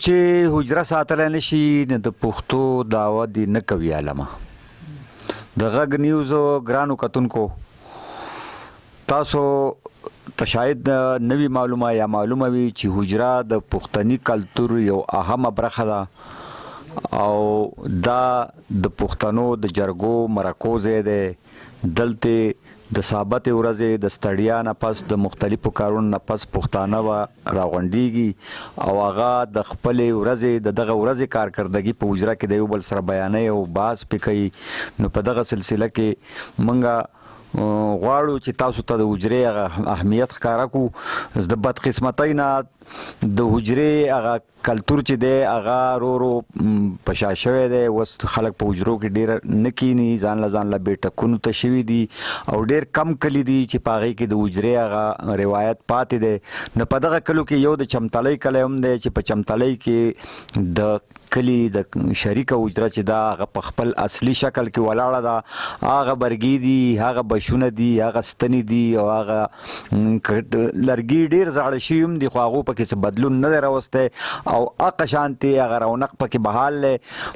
چې حجره ساتلی نه شي نو د پښتو دعوه دې نه کوي عالمه. د غږ نیوز ګرانو کتونکو تاسو ته شاید نوی معلومه یا معلومه وي چې حجره د پښتني کلتور یو اهمه برخه ده او دا د پښتنو د جرګو مرکو ځای دی. دلته د ثابت ورځې د ستړیا نه پس د مختلفو کارونو نه پس پښتانه به راغونډېږي او هغه د خپلې ورځې د دغه ورځې کارکردګي په حجره کې د یو بل سره بیانوي او بحث پې کوي. نو په دغه سلسله کې موږ غواړو چې تاسو ته د حجرې هغه اهمیت ښکاره کړو. د بدقسمتۍ نه د حجرې هغه کلتور چې دی هغه ورو په شا شوی دی. اوس خلک په حجرو کې ډېر نه کیني، ځان له بیټکونو ته شوي دي او ډېر کم کلي دي چې په هغې کې د حجرې هغه روایت پاتې دی. نو په دغه کلو کې یو د چمتلۍ کلی هم دی چې په چمتلۍ کې د کلی د شریکه حجره چې دا هغه په خپل اصلي شکل کې ولاړه ده. هغه برګي دي، هغه بشونه دي، هغه ستنې دي او هغه لرګي ډېر زاړه شوي هم دي خو هغو پکې څه بدلون نه دی راوستی او هغه شانتې هغه رونق پکې بحال دی.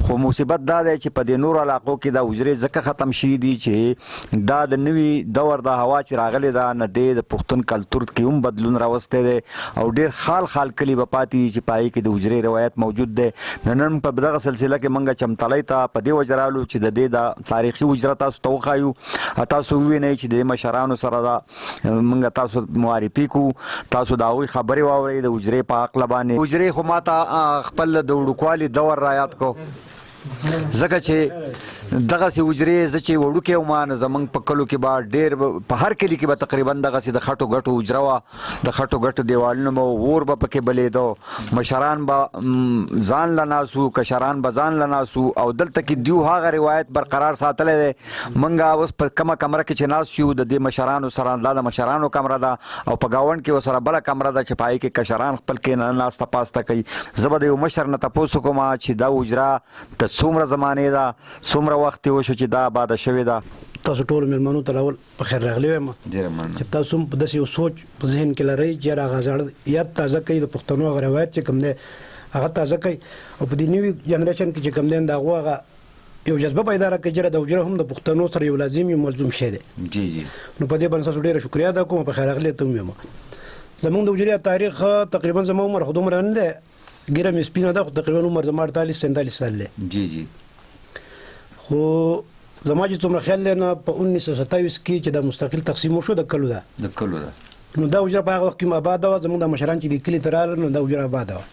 خو مصیبت دا دی چې په دې نورو علاقو کې دا حجرې ځکه ختم شوي دي چې دا د نوي دور د هوا چې راغلی ده نه دی د پښتون کلتور کې هم بدلون راوستی دی او ډېر خال کلي به پاتې وي چې په هغې کې د حجرې روایت موجود دی. نن په دغه سلسله کې موږ چمتلۍ ته په دې وجه رالو چې د دې د تاریخي حجره تاسو ته وښایو. تاسو ووینئ چې د مشرانو سره دا موږ تاسو معرفي کړو، تاسو د هغوی خبرې واورئ د حجرې په هکله باندې. حجرې خو ما ته خپل د وړوکوالي دور رایاد کو ځکه چې دغسې حجرې زه چې وړوکی وم نو زموږ په کلو کې به ډېر په هر کلي کې به تقریبا دغسې د خټو ګټو حجره وه. د خټو ګټو دیوالونه به اور به پکې بلېده، مشران به ځان له ناسو، کشران به ځان له ناسو او دلته کې دیو هغه روایت برقرار ساتلی دی. موږ اوس په کومه کمره کې چې ناست یو د دې مشرانو سره دا د مشرانو کمره ده او په ګاونډ کې ورسره بله کمره ده چې په هغې کې کشران خپل کې ناسته پاسته کوي. زه به د یو مشر نه تپوس وکړم چې دا حجره د څومره زمانې ده، څومره وخت یې وشو چې دا آباده شوې ده. تاسو ټولو مېلمنو ته اول په خیر راغلي وایم چې تاسو هم په داسې یو سوچ په ذهن کې لرئ چې یاره هغه زاړه یاد تازه کوي د پښتنو هغه روایت چې کوم دی هغه تازه کوي او په دې نوي جنریشن کې چې کوم دی د هغو هغه یو جذبه پیدا راکړي چې د حجره هم د پښتنو سره یو لازم یو ملزوم شی دی. جی نو په دې باندې تاسو ډېره شکریا ادا کوم. په خیر راغلي ته هم یم. زموږ د حجرې تاریخ تقریبا زما عمر خو دومره نه دی، ګیره مې سپینه ده خو تقریبا عمر زما 48-47 سال دی. جی خو زما چې څومره خیال دی نه په 1927 کې چې دا مستقل تقسیم وشو د کلو ده نو دا حجره په هغه وخت کې آباده وه. زموږ د مشران چې د کلي ته راغلل نو دا حجره آباده وه.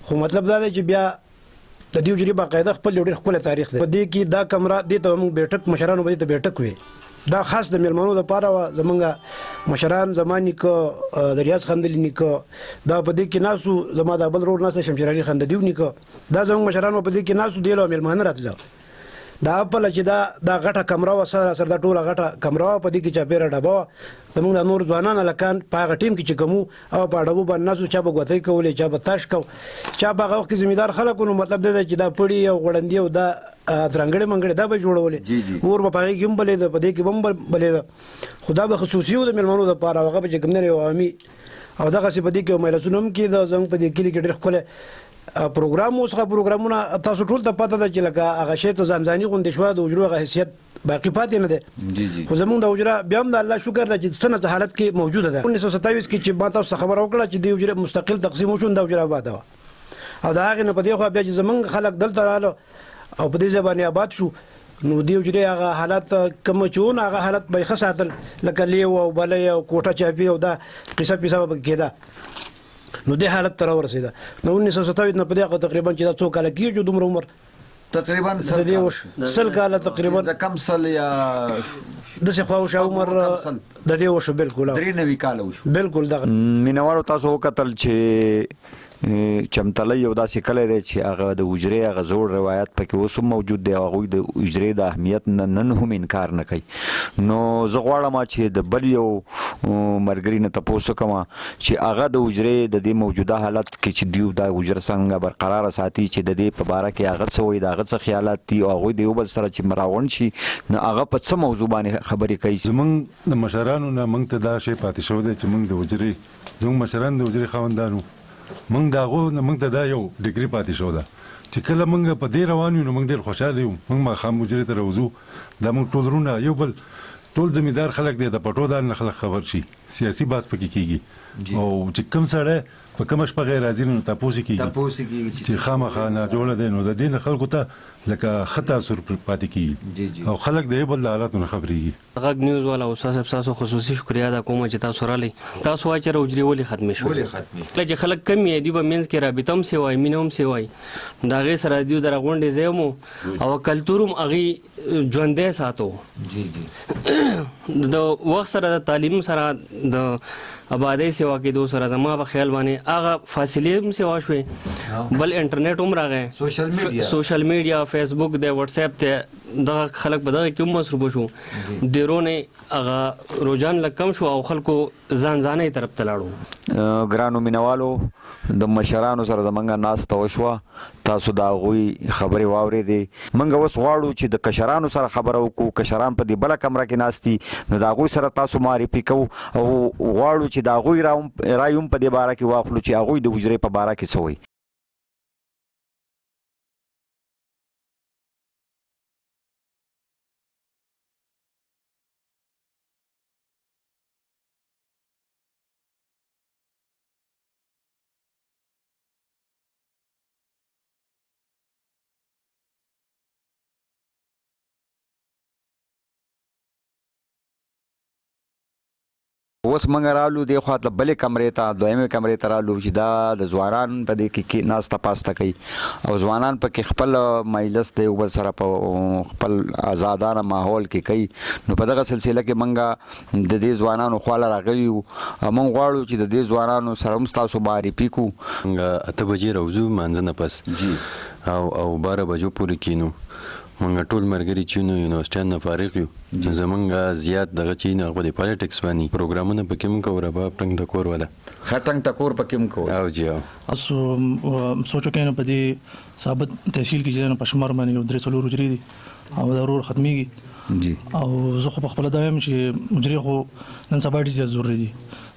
خو مطلب دا دی چې بیا د دې حجرې باقاعده خپل یو ډېر ښکلی تاریخ دی. په دې کې دا کمره دې ته موږ بیټک مشرانو به دې ته بیټک وي. دا خاص د مېلمنو دپاره وه. زمونږ مشران زما نیکه د ریاض خندلي نیکه دا په دې کې ناستو، زما دا بل رور ناست دی شمشیر علي خنددیو نیکه، دا زموږ مشران په دې کې ناستو. دې له مېلمانه راتله دا پله چې دا غټه کمره وه سره دا ټوله غټه کمره وه. په دې کې چاپېره ډبه وه. زموږ د نور ځوانان هلکان په هغه ټیم کې چې کوم او په ډبو باندې ناست وو، چا به ګوتۍ کولې، چا به تاش کو، چا په هغه وخت کې زمیندار خلک وو. نو مطلب دا دی چې دا پړي او غوړندي او دا ترنګړې منګړې دا به جوړولې. اور به په هغې کې هم بلېده، په دې کې به هم بلېده. خو دا به خصوصي وو د مېلمنو دپاره. هغه به چې کوم دی یو عوامي او دغسې په دې کې یو مجلسونه هم کېده. زموږ په دې کلي کې ډېر ښکلی پروګرام اوس هغه پروګرامونه تاسو ټول ته پته ده چې لکه هغه شی ته ځانځاني غوندې شوه، د حجرو هغه حیثیت باقي پاتې نه دی. خو زموږ د حجره بیا هم د الله شکر ده چې څه نه حالت کې موجوده ده. 1927 کې چې ما تاسو خبره وکړه چې د حجرې مستقل تقسیم وشو د حجره آباده وه او د هغې نه په دې خوا بیا چې زموږ خلک دلته راغله او په دې ځای باندې آباد شو نو د حجرې هغه حالات کوم چې وو هغه حالت به یې ښه ساتل، لکه لیو او بلی او کوټه چاپي او دا قصه پیسه به کېده. نو دې حالت ته راورسېده. نو 1927 نه په دې تقریبا چې دا څو کاله کېږي دومره عمر تقریبا د دې 100 کاله تقریبا د کم سل یا داسې خواوشا عمر د دې وشو. بالکل 93 کاله وشو. بالکل دغه مینوالو تاسو وکتل چې چمتلۍ یو داسې کلی دی چې هغه د حجرې هغه زوړ روایت پکې اوس هم موجود دی. هغوی د حجرې د اهمیت نه نن هم انکار نه کوي. نو زه غواړم چې د بل یو ملګري نه تپوس وکړم چې هغه د حجرې د دې موجوده حالت کې چې دیو دا حجره څنګه برقراره ساتي، چې د دې په باره کې هغه څه وایي، د هغه څه خیالات دي او هغوی د یو بل سره چې راغونډ شي نو هغه په څه موضوع باندې خبرې کوي. زموږ د مشرانو نه موږ ته دا شی پاتې شوی دی چې موږ د حجرې زموږ مشران د حجرې خاوندانو موږ د هغو نه موږ ته دا یو ډګري پاتې شو ده چې کله موږ په دې روان یو نو موږ ډېر خوشحاله یو. موږ ماښام حجرې ته راوځو، دا موږ ټول وروڼه یو بل ټول زمیندار خلک دی د پټو دار نه خلک خبر شي، سیاسي بحث پکې کېږي او چې کوم سړی په کومه شپه غیر حاضر نو تاسو کېږي چې خامخا نه جوړه دی نو د دې نه خلکو ته لکه خطا سر پاتې کېږي او خلک د یو بل د حالاتو نه خبرېږي. غږ نیوز والا استاد صاحب تاسو خصوصي شکریا ادا کوم چې تاسو رالی. تاسو وایي چې حجرې ولې ختمې شوې؟ کله چې خلک کم یې دوی به منځ کې رابطه هم سوی مینه هم سوی د هغې سره دوی دغه غونډې ځای مو او کلتور هم هغې ژوندی ساتو. د وخت سره د تعلیم سره د آبادی سیوا کېدو سره زما په خیال باندې هغه فاصلې هم سیوا شوې، بل انټرنیټ هم راغی، سوشل میډیا فیسبوک دی واتس اپ دی، دغه خلک په دغه کې هم مصروفه شو، ډېرونه هغه رجحان لږ کم شو او خلکو ځان ځانۍ طرف ته لاړو. ګرانو مینوالو د مشرانو سره زمونږ ناسته وشوه، تاسو د هغوی خبرې واورېدې. موږ اوس غواړو چې د کشرانو سره خبره وکړو، کشران په دې بله کمره کې ناست دي نو د هغوی سره تاسو معرفي کوو او غواړو چې د هغوی رای هم په دې باره کې واخلو چې هغوی د حجرې په باره کې څه وایي. اوس موږ رالو دې خوا ته بلې کمرې ته، دویمې کمرې ته رالو چې دا د ځوانان په دې کې ناسته پاسته کوي او ځوانان پکې خپل مجلس د یو بل سره په خپل آزادانه ماحول کې کوي. نو په دغه سلسله کې موږ د دې ځوانانو خواله راغلي یو. موږ غواړو چې د دې ځوانانو سره هم ستاسو معرفي کړو. موږ 8 بجې راوځو مانځه نه پس او 12 بجو پورې کینو. موږ ټول ملګري چې نو یونیورسټیان نه فارغ یو، زمونږ زیات دغه چې نه هغه د پالیټکس باندې پروګرامونه پکې موږ کوو، رباب ټنګ ټکور والا ټنګ ټکور پکې موږ کوو او جی تاسو سوچو کې نه په دې ثابت تحصیل کې چې په شمار باندې یو درې څلور حجرې دي او دا ورور ختمېږي جی او زه خو په خپل دا وایم چې حجرې خو نن سبا ډېر زیات ضروري دي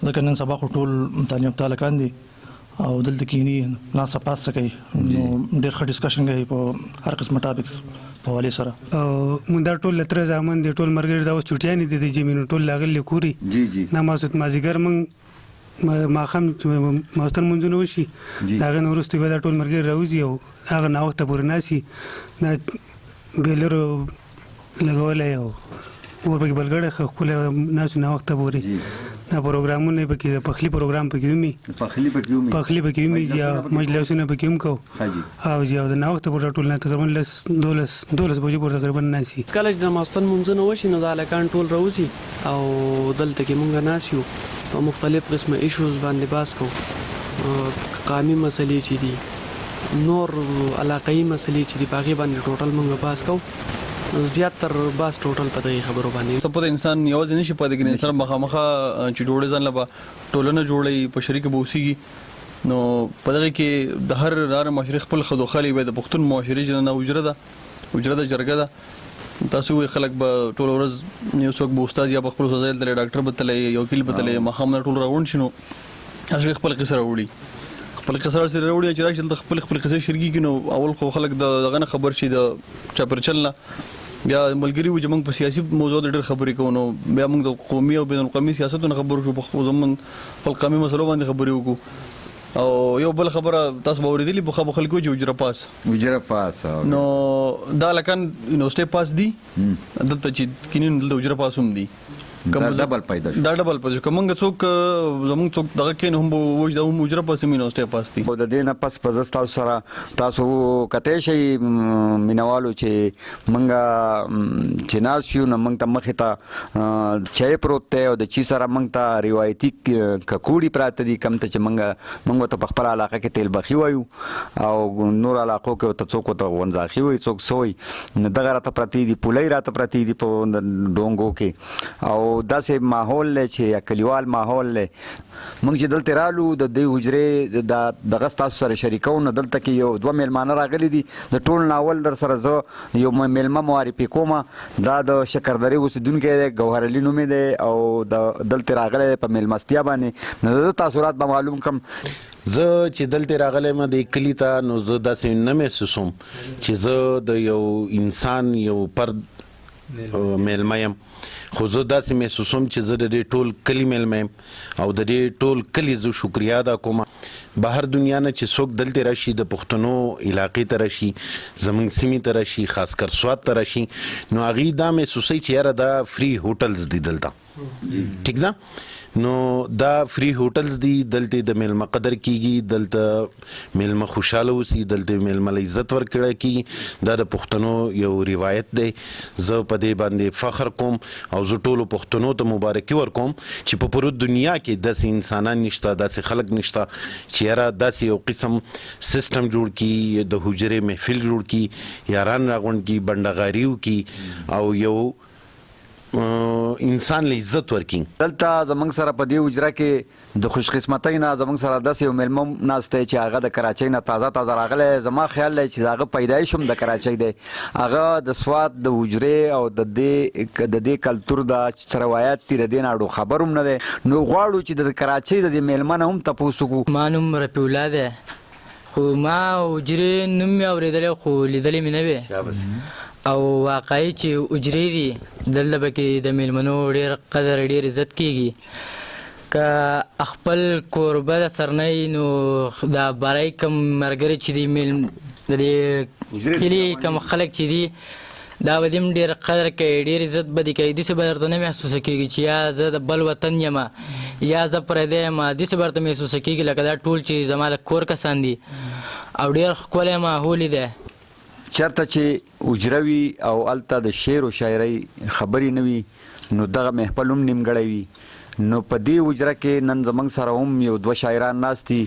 ځکه نن سبا خو ټول تعلیم یافته هلکان دي او دلته کینی ناسه پاسه کوي نو ډېر ښه ډسکشن کوي په هر قسمه ټاپکس په حوالې سره. مونږ دا ټول لتره زامن دي، ټول مرګري دا اوس چټیانې دي د جیمینو ټول لاغلي کوري نه ماسوت مازیګر مونږ ماښام ماستر منځونه وشي د هغې نه وروسته به دا ټول مرګري راوځي او هغه ناوخته پورې ناسي دا بیلر لګولی او ورپکې بلګړی ښکلی ناسو ناوخته پورې دا پروګرامونه پکې د پخلي پروګرام پکې ومي پخلي پکې ومي یا مجلسونه پکې هم کوو او یا د ناوخته پورې ټول نه تقریبا 12 بجې پورې تقریبا ناسي. کله چې د ماسپن منځونه وشي نو د هلکان ټول راوځي او دلته کې مونږ ناست یو په مختلف قسمه ایشوز باندې بحث کوو، قامي مسلې چې دي، نور علاقایي مسلې چې دي په هغې باندې ټوټل مونږ بحث کوو. زیاتر باس ټوټل په دغه خبرو باندې ته په انسان یوازې نشي پاتې کېدای، سره مخامخه چې ډوړې ځان لپاره ټولنه جوړي په شریک بوسيږي نو په دغه کې د هر رار معاشري خپل خدوخالي به د پښتون معاشري چې نه وجره د جرګه ده تاسو وي خلک به ټول ورځ یو څوک به استاد یا خپل فضایل د ډاکټر بتلې یو وکیل بتلې مخامه ټول راوند شنو اصل خپل قصه راوړي خپل قصه سره راوړي چې راشي خپل قصه شرګي کینو اول خو خلک دغه خبر شي د چاپرچل نه بیا ملګری و چې موږ په سیاسي موضوع ډېر خبرې کوو نو بیا موږ د قومي او بین القومي سیاستونو خبرو شو په زمون خپل قومي مسلو باندې خبرې وکړو او یو بل خبره تاسو به اورېدلې په خلکو چې وجره پاس نو دا لکان یونیورسيټي پاس دي دلته چې کینین دلته وجره پاس هم دي دا ډبل پیدا شو دا ډبل پیدا شو کومه څوک زموږ څوک دغه کې هم وځ د مجره پاسې یونیورسيټي پاس دي د دې نه پس پزستا سره تاسو کته شي مینوالو چې منګه چې ناسیو نه منګ ته مخه ته چای پروت ته او د چی سره منګ ته روایتي ککوړی پراته دي کم ته چې منګ ته په خپل علاقه کې تیل بخي وایو او نور علاقو کې ته څوک ته ونځاخي وای څوک سوی دغه راته پراتی دي پولای راته پراتی دي په ډونګو کې او داسې ماحول دی چې یا کلیوال ماحول دی. موږ چې دلته رالو د دې حجرې دغه ستاسو سره شریکو نه دلته کې یو 2 میلمانه راغلي دي. د ټول ناول در سره زه یو میلمه معرفي کوم. دا د شکردرې اوسېدونکی دی، ګوهر علي نومې دی او د دلته راغلی دی په میلمستیا باندې. نو د تاثرات به معلوم کړم. زه چې دلته راغلی یم دې کلي ته، نو زه داسې نه محسوسوم چې زه د یو انسان یو فرد میلمه یم، خو زه داسې محسوسوم چې زه د دې ټول کلي میلمه یم او د دې ټول کلي زه شکریا ادا کوم. بهر دنیا نه چې څوک دلته راشي، د پښتنو علاقې ته راشي، زمونږ سیمې ته راشي، خاص کر سوات ته راشي، نو هغې دا محسوسوي چې یاره دا فری هوټلز دي دلته. ټیک ده، نو دا فری هوټلز دي، دلته د میلمه قدر کیږي، دلته میلمه خوشاله اوسي، دلته میلمه له عزت ورکړی کیږي. دا د پښتنو یو روایت دی. زه په دې باندې فخر کوم او زه ټولو پښتنو ته مبارکي ورکوم چې په پوره دنیا کې داسې انسانان نشته، داسې خلک نشته چې یاره داسې یو قسم سیستم جوړ کړي، د حجرې محفل جوړ کړي، یاران راغونډ کړي، بنډغاري وکړي او یو انسان له عزت ورکړي. دلته زمونږ سره په دې حجره کې د خوش قسمتۍ نه زمونږ سره داسې یو میلمه ناست دی چې هغه د کراچۍ نه تازه راغلی. زما خیال دی چې هغه پیدایش هم د کراچۍ دی. هغه د سوات د حجرې او د دې کلتور د روایت دي، د دې نه اړو خبر هم نه دی. نو غواړو چې د کراچۍ د دې میلمه نه هم تپوس وکړو. ما نوم رفیع الله دی، خو ما حجرې نوم مې اورېدلی خو لیدلی مې نه وې. او واقعي چې حجرې دي دلته پکې د میلمنو ډېر قدر ډېر عزت کېږي. که خپل کوربه د سرنی نو دا بری کم ملګري چې دي د دې کلي کم خلک چې دي دا به دې هم ډېر قدر کوي، ډېر عزت به دې کوي. داسې به درته نه محسوسه کېږي چې یا زه د بل وطن یم یا زه پردی یم. داسې به درته محسوسه کېږي لکه دا ټول چې زما د کور کسان دي او ډېر ښکلی ماحول دی. چرته چې حجره وي او هلته د شعر و شاعرۍ خبرې نه وي نو دغه محفل هم نیمګړی وي. نو په دې حجره کې نن زموږ سره هم یو 2 شاعران ناست دي.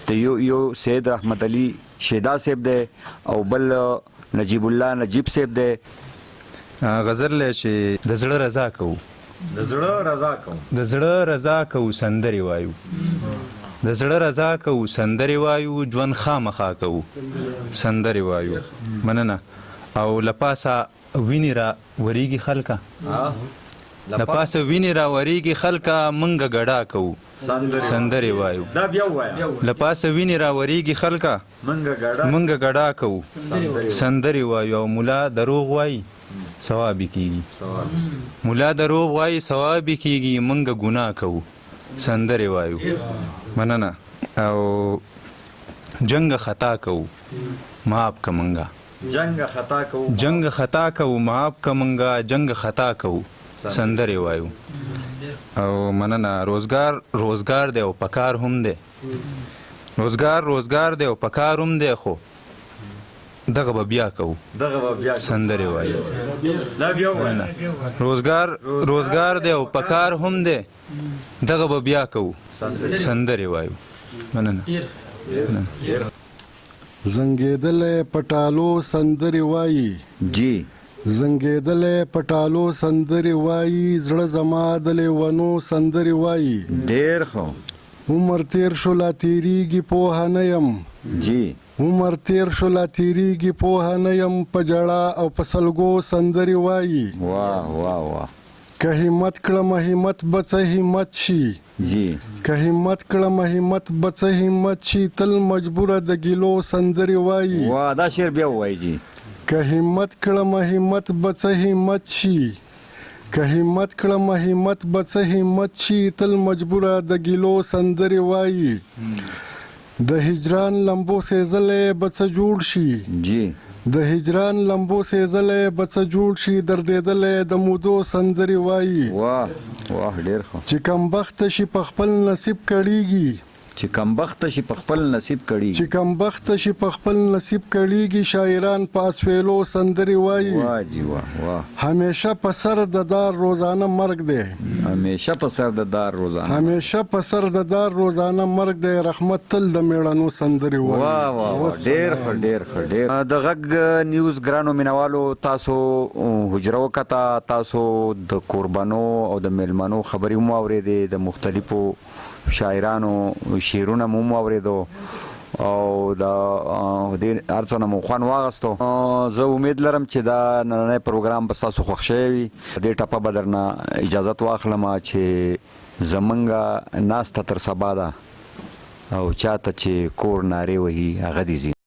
د یو سید رحمت علي شیدا صاحب دی او بل نجیب الله نجیب صاحب دی. غزل دی چې د زړه رضا کوو، د زړه رضا کوو، د زړه رضا کوو سندرې وایو، د زړه رضا کوو سندرې وایو، ژوند خامخا کوو سندرې وایو. مننه. او لپاسه وینې را وریږي خلکه، لپاسه وینې را وریږي خلکه، منګه ګډا کوو سندرې وایو. لپاسه وینې را وریږي خلکه، منګه ګډا کوو سندرې وایو. او ملا دروغ وایي ثواب کیږي، ملا دروغ وایي ثواب کیږي، منګه ګناه کوو سندرې وایو. مننه. او جنگ خطا کوو معاف که منګه، جنگ خطا کوو معاف که منګه، جنگ خطا کوو سندرې وایو. او مننه. روزګار دی او پکار هم دی، روزګار دی او پکار هم دی، خو دغه به بیا کوو سندرې وایو. روزګار دی او پکار هم دی، دغه به بیا کوو سندرې وایو. مننه. زنګېدلی پټالو سندرې وایي، جی زنګېدلی پټالو سندرې وایي، زړه زما د لیونو سندرې وایي. ډېر ښه. عمر تیر شو لا تیریږي پوهه نه یم، جی عمر تیر شو لا تیریږي پوهه نه یم، په جړه او په سلګو سندرې وایي. واه واه واه. که همت کړم همت به څه همت شي، جی که همت کړم همت به څه همت شي، تل مجبوره د ګیلو سندرې وایي. واه دا شعر بیا ووایي جی. که همت کړم همت به څه همت شي، که همت کړم همت به څه همت شي، تل مجبوره د ګیلو سندرې وایي. د هجران لمبو سېزلی به څه جوړ شي، جی د هجران لمبو سېزلی به څه جوړ شي، دردېدلی د مودو سندرې وایي. واه واه ډېر ښه. چې کم بخته شي په خپل نصیب کړیږي، چې کمبخت شي په خپل نصیب کړي چې کمبخت شي په خپل نصیب کړيږي شاعران په اسفیلو سندري وایي واه جی واه همیشه په سر د دار روزانه مرګ دی همیشه په سر د دار روزانه همیشه په سر د دار روزانه مرګ دی رحمت تل د میړانو سندري وایي واه واه ډېر د غږ نیوز ګرانو مینوالو تاسو حجره وکړه تاسو د قربانو او د میلمنو خبرې هم واورېدې د مختلفو شاعرانو شعرونه مو واورېدو او د دې هر څه نه مو خوند واغستو زه امید لرم چې دا نننی پروګرام به ستاسو خوښ شوی وي دې ټپه به درنه اجازت واخلم چې زمونږ ناسته تر سبا ده او چاته چې کور نارې وهي هغه دې ځي